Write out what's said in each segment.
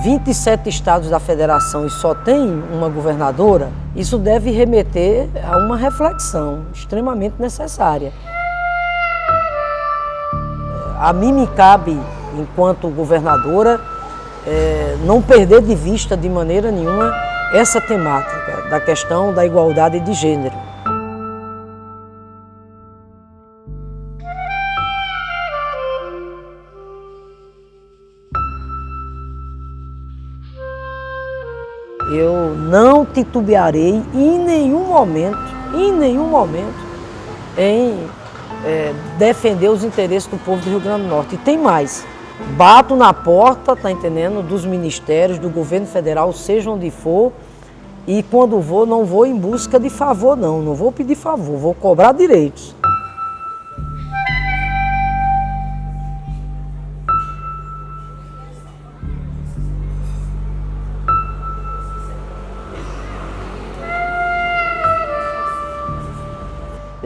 27 estados da federação e só tem uma governadora, isso deve remeter a uma reflexão extremamente necessária. A mim me cabe, enquanto governadora, não perder de vista de maneira nenhuma essa temática da questão da igualdade de gênero. Eu não titubearei em nenhum momento, em defender os interesses do povo do Rio Grande do Norte. E tem mais, bato na porta, tá entendendo, dos ministérios, do governo federal, seja onde for, e quando vou, não vou em busca de favor, não vou pedir favor, vou cobrar direitos.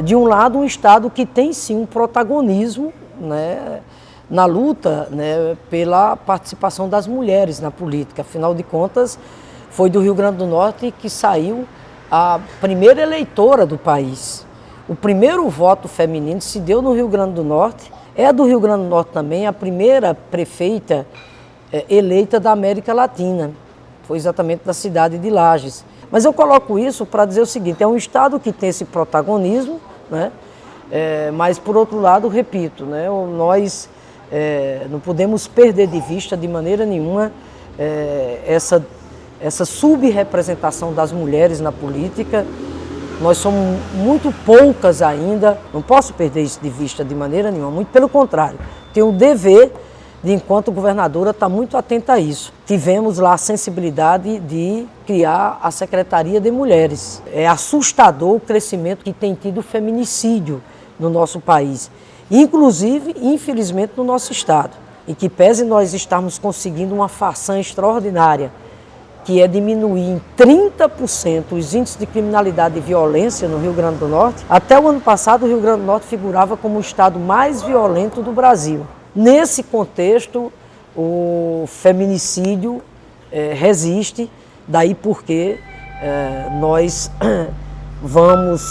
De um lado, um Estado que tem sim um protagonismo, né, na luta, né, pela participação das mulheres na política. Afinal de contas, foi do Rio Grande do Norte que saiu a primeira eleitora do país. O primeiro voto feminino se deu no Rio Grande do Norte. É do Rio Grande do Norte também a primeira prefeita eleita da América Latina. Foi exatamente da cidade de Lages. Mas eu coloco isso para dizer o seguinte, é um Estado que tem esse protagonismo, né? Mas por outro lado, repito, né, nós não podemos perder de vista de maneira nenhuma essa subrepresentação das mulheres na política. Nós somos muito poucas ainda, não posso perder isso de vista de maneira nenhuma, muito pelo contrário, tenho o dever de, enquanto governadora, estar muito atenta a isso. Tivemos lá a sensibilidade de criar a Secretaria de Mulheres. É assustador o crescimento que tem tido o feminicídio no nosso país, inclusive, infelizmente, no nosso estado. E que pese nós estarmos conseguindo uma façanha extraordinária, que é diminuir em 30% os índices de criminalidade e violência no Rio Grande do Norte. Até o ano passado, o Rio Grande do Norte figurava como o estado mais violento do Brasil. Nesse contexto, o feminicídio resiste, daí porque nós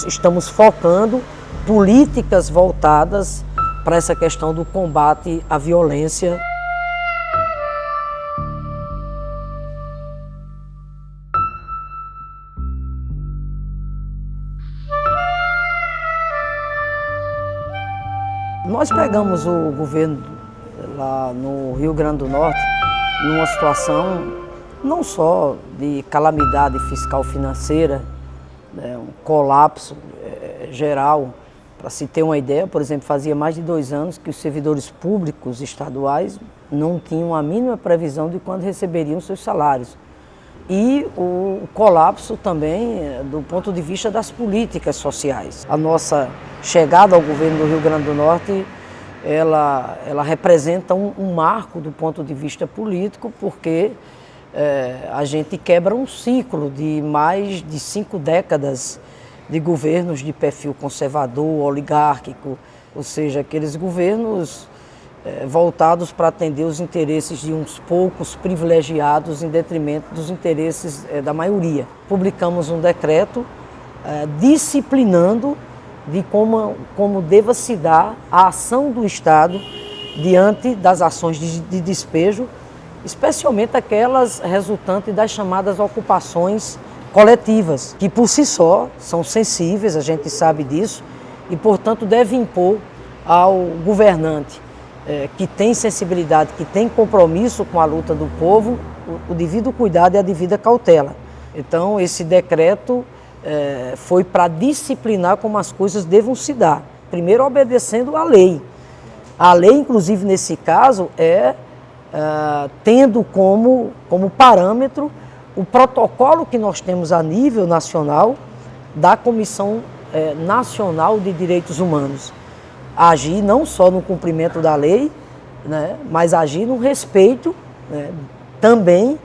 estamos focando políticas voltadas para essa questão do combate à violência. Nós pegamos o governo lá no Rio Grande do Norte numa situação não só de calamidade fiscal financeira, né, um colapso geral. Para se ter uma ideia, por exemplo, fazia mais de 2 anos que os servidores públicos estaduais não tinham a mínima previsão de quando receberiam seus salários. E o colapso também do ponto de vista das políticas sociais. A nossa chegada ao governo do Rio Grande do Norte, ela representa um marco do ponto de vista político, porque a gente quebra um ciclo de mais de 5 décadas de governos de perfil conservador, oligárquico, ou seja, aqueles governos voltados para atender os interesses de uns poucos privilegiados em detrimento dos interesses da maioria. Publicamos um decreto disciplinando de como deva se dar a ação do Estado diante das ações de despejo, especialmente aquelas resultantes das chamadas ocupações coletivas, que por si só são sensíveis, a gente sabe disso, e portanto deve impor ao governante que tem sensibilidade, que tem compromisso com a luta do povo, o devido cuidado e a devida cautela. Então esse decreto foi para disciplinar como as coisas devam se dar. Primeiro obedecendo à lei. A lei, inclusive nesse caso, tendo como parâmetro o protocolo que nós temos a nível nacional da Comissão Nacional de Direitos Humanos. Agir não só no cumprimento da lei, né, mas agir no respeito, né, também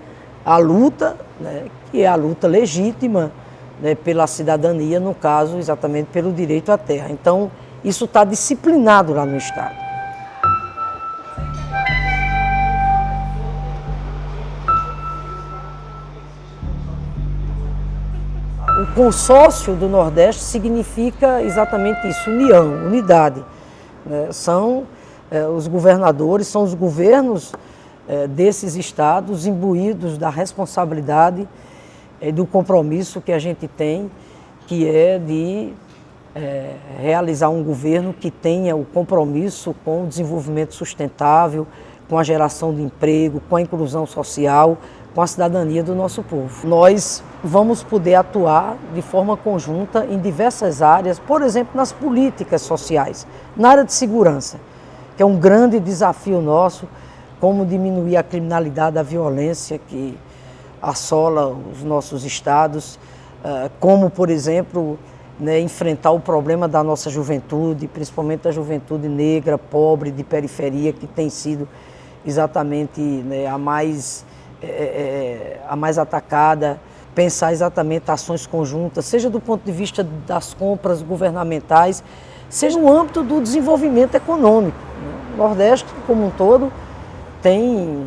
à luta, né, que é a luta legítima, né, pela cidadania, no caso, exatamente pelo direito à terra. Então, isso está disciplinado lá no Estado. O consórcio do Nordeste significa exatamente isso, união, unidade. São os governadores, são os governos desses estados imbuídos da responsabilidade e do compromisso que a gente tem, que é de realizar um governo que tenha o compromisso com o desenvolvimento sustentável, com a geração de emprego, com a inclusão social, com a cidadania do nosso povo. Nós vamos poder atuar de forma conjunta em diversas áreas, por exemplo, nas políticas sociais, na área de segurança, que é um grande desafio nosso, como diminuir a criminalidade, a violência que assola os nossos estados, como, por exemplo, enfrentar o problema da nossa juventude, principalmente a juventude negra, pobre, de periferia, que tem sido exatamente a mais atacada, pensar exatamente ações conjuntas, seja do ponto de vista das compras governamentais, seja no âmbito do desenvolvimento econômico. O Nordeste, como um todo, tem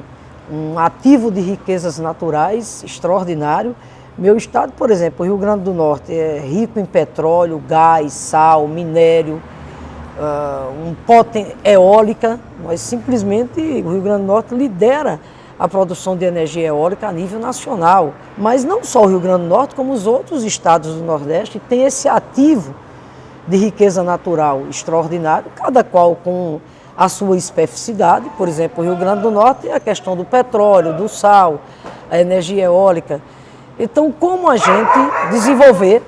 um ativo de riquezas naturais extraordinário. Meu estado, por exemplo, o Rio Grande do Norte, é rico em petróleo, gás, sal, minério, eólica, mas simplesmente o Rio Grande do Norte lidera a produção de energia eólica a nível nacional. Mas não só o Rio Grande do Norte, como os outros estados do Nordeste têm esse ativo de riqueza natural extraordinário, cada qual com a sua especificidade. Por exemplo, o Rio Grande do Norte é a questão do petróleo, do sal, a energia eólica. Então, como a gente desenvolver,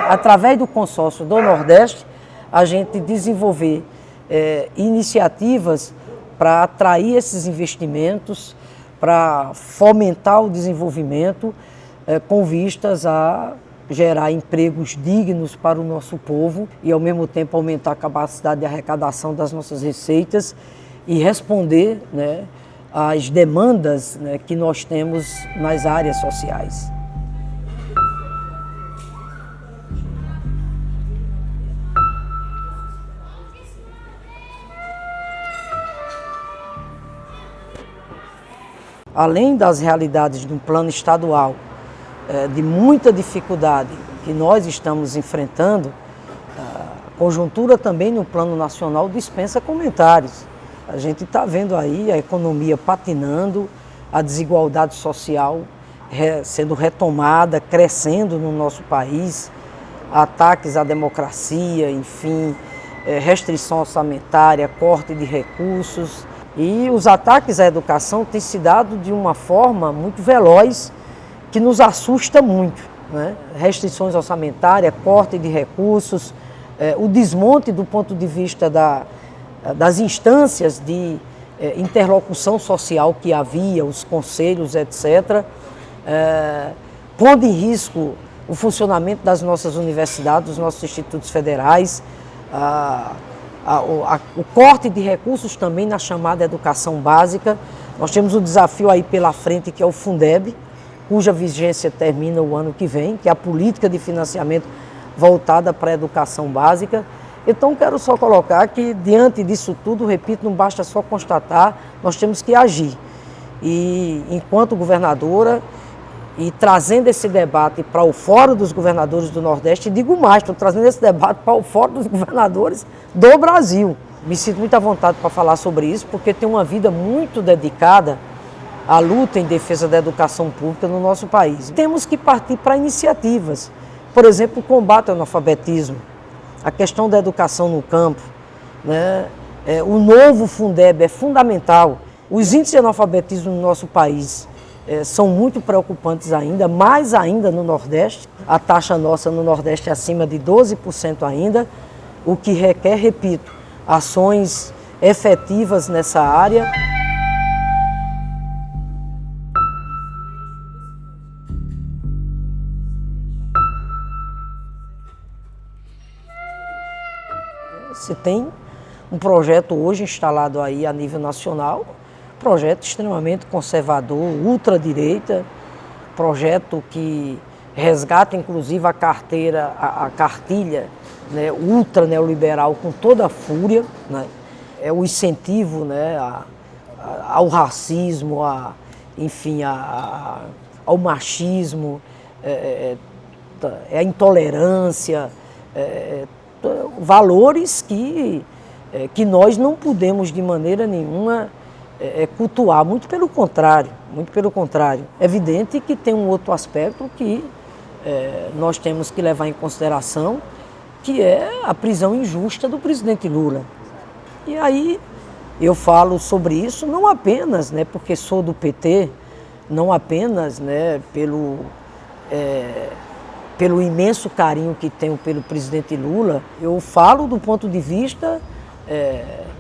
através do consórcio do Nordeste, a gente desenvolver iniciativas para atrair esses investimentos, para fomentar o desenvolvimento com vistas a gerar empregos dignos para o nosso povo e, ao mesmo tempo, aumentar a capacidade de arrecadação das nossas receitas e responder às demandas que nós temos nas áreas sociais. Além das realidades de um plano estadual, de muita dificuldade que nós estamos enfrentando, a conjuntura também no plano nacional dispensa comentários. A gente está vendo aí a economia patinando, a desigualdade social sendo retomada, crescendo no nosso país, ataques à democracia, enfim, restrição orçamentária, corte de recursos. E os ataques à educação têm se dado de uma forma muito veloz, que nos assusta muito. Restrições orçamentárias, corte de recursos, o desmonte do ponto de vista das instâncias de interlocução social que havia, os conselhos, etc., pondo em risco o funcionamento das nossas universidades, dos nossos institutos federais, o corte de recursos também na chamada educação básica. Nós temos um desafio aí pela frente, que é o Fundeb, cuja vigência termina o ano que vem, que é a política de financiamento voltada para a educação básica. Então, quero só colocar que, diante disso tudo, repito, não basta só constatar, nós temos que agir. E, enquanto governadora, e trazendo esse debate para o Fórum dos Governadores do Nordeste, e digo mais, estou trazendo esse debate para o Fórum dos Governadores do Brasil. Me sinto muito à vontade para falar sobre isso, porque tenho uma vida muito dedicada à luta em defesa da educação pública no nosso país. Temos que partir para iniciativas, por exemplo, o combate ao analfabetismo, a questão da educação no campo, o novo Fundeb é fundamental. Os índices de analfabetismo no nosso país são muito preocupantes ainda, mais ainda no Nordeste. A taxa nossa no Nordeste é acima de 12% ainda, o que requer, repito, ações efetivas nessa área. Se tem um projeto hoje instalado aí a nível nacional, projeto extremamente conservador, ultradireita, projeto que resgata inclusive a cartilha ultra neoliberal com toda a fúria, é o incentivo ao racismo, enfim, ao machismo, é a intolerância, valores que nós não podemos de maneira nenhuma cultuar, muito pelo contrário, muito pelo contrário. É evidente que tem um outro aspecto que nós temos que levar em consideração, que é a prisão injusta do presidente Lula. E aí eu falo sobre isso não apenas porque sou do PT, não apenas pelo imenso carinho que tenho pelo presidente Lula, eu falo do ponto de vista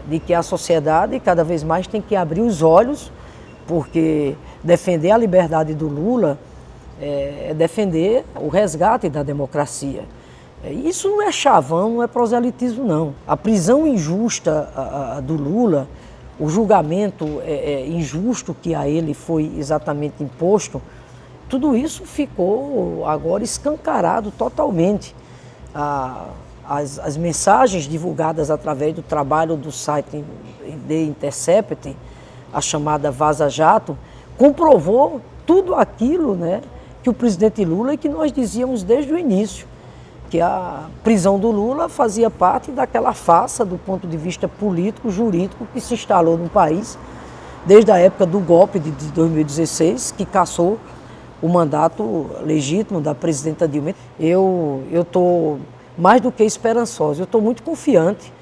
de que a sociedade cada vez mais tem que abrir os olhos, porque defender a liberdade do Lula é defender o resgate da democracia. Isso não é chavão, não é proselitismo, não. A prisão injusta do Lula, o julgamento injusto que a ele foi exatamente imposto, tudo isso ficou agora escancarado totalmente. As mensagens divulgadas através do trabalho do site The Intercept, a chamada Vaza Jato, comprovou tudo aquilo que o presidente Lula e que nós dizíamos desde o início, que a prisão do Lula fazia parte daquela farsa do ponto de vista político, jurídico, que se instalou no país desde a época do golpe de 2016, que cassou o mandato legítimo da presidenta Dilma. Eu estou mais do que esperançoso, eu estou muito confiante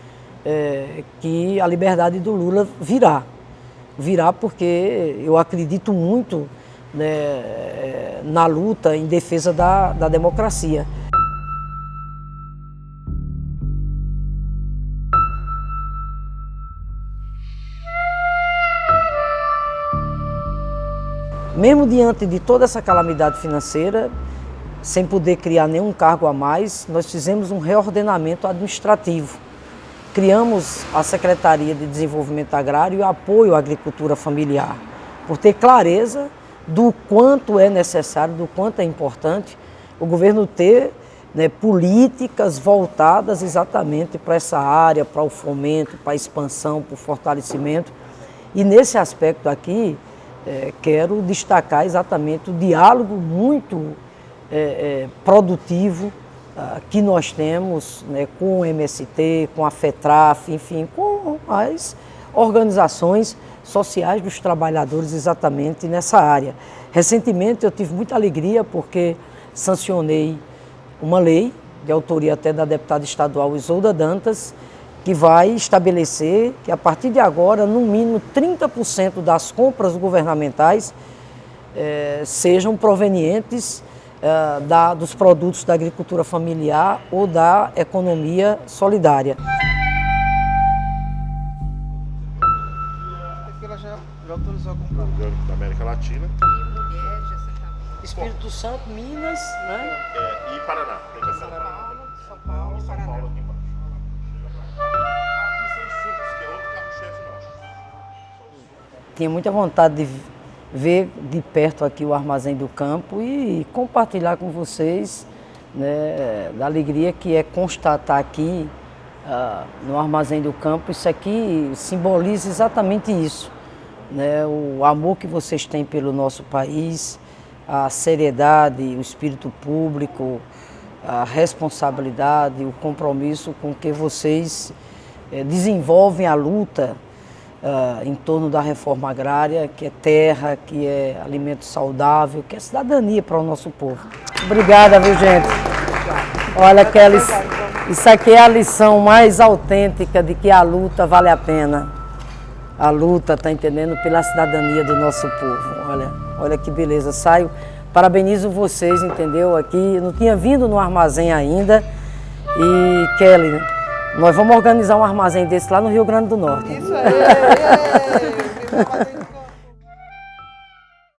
que a liberdade do Lula virá. Virá porque eu acredito muito na luta em defesa da democracia. Mesmo diante de toda essa calamidade financeira, sem poder criar nenhum cargo a mais, nós fizemos um reordenamento administrativo. Criamos a Secretaria de Desenvolvimento Agrário e Apoio à Agricultura Familiar, por ter clareza do quanto é necessário, do quanto é importante o governo ter políticas voltadas exatamente para essa área, para o fomento, para a expansão, para o fortalecimento. E nesse aspecto aqui, quero destacar exatamente o diálogo muito produtivo que nós temos com o MST, com a FETRAF, enfim, com as organizações sociais dos trabalhadores exatamente nessa área. Recentemente eu tive muita alegria porque sancionei uma lei, de autoria até da deputada estadual Isolda Dantas, que vai estabelecer que a partir de agora, no mínimo 30% das compras governamentais sejam provenientes dos produtos da agricultura familiar ou da economia solidária. Ela já autorizou a comprar da América Latina. Espírito Santo, Minas, E Paraná. Tem que ser São Paulo, São Paraná. Paulo aqui embaixo. Aqui são os sucos, que é outro carro-chefe nosso. Tinha muita vontade de ver de perto aqui o Armazém do Campo e compartilhar com vocês da alegria que é constatar aqui no Armazém do Campo. Isso aqui simboliza exatamente isso, o amor que vocês têm pelo nosso país, a seriedade, o espírito público, a responsabilidade, o compromisso com que vocês desenvolvem a luta em torno da reforma agrária, que é terra, que é alimento saudável, que é cidadania para o nosso povo. Obrigada, viu, gente? Olha, Kelly, isso aqui é a lição mais autêntica de que a luta vale a pena. A luta, tá entendendo, pela cidadania do nosso povo. Olha que beleza. Parabenizo vocês, entendeu? Aqui, eu não tinha vindo no armazém ainda. E, Kelly, nós vamos organizar um armazém desse lá no Rio Grande do Norte. Isso aí!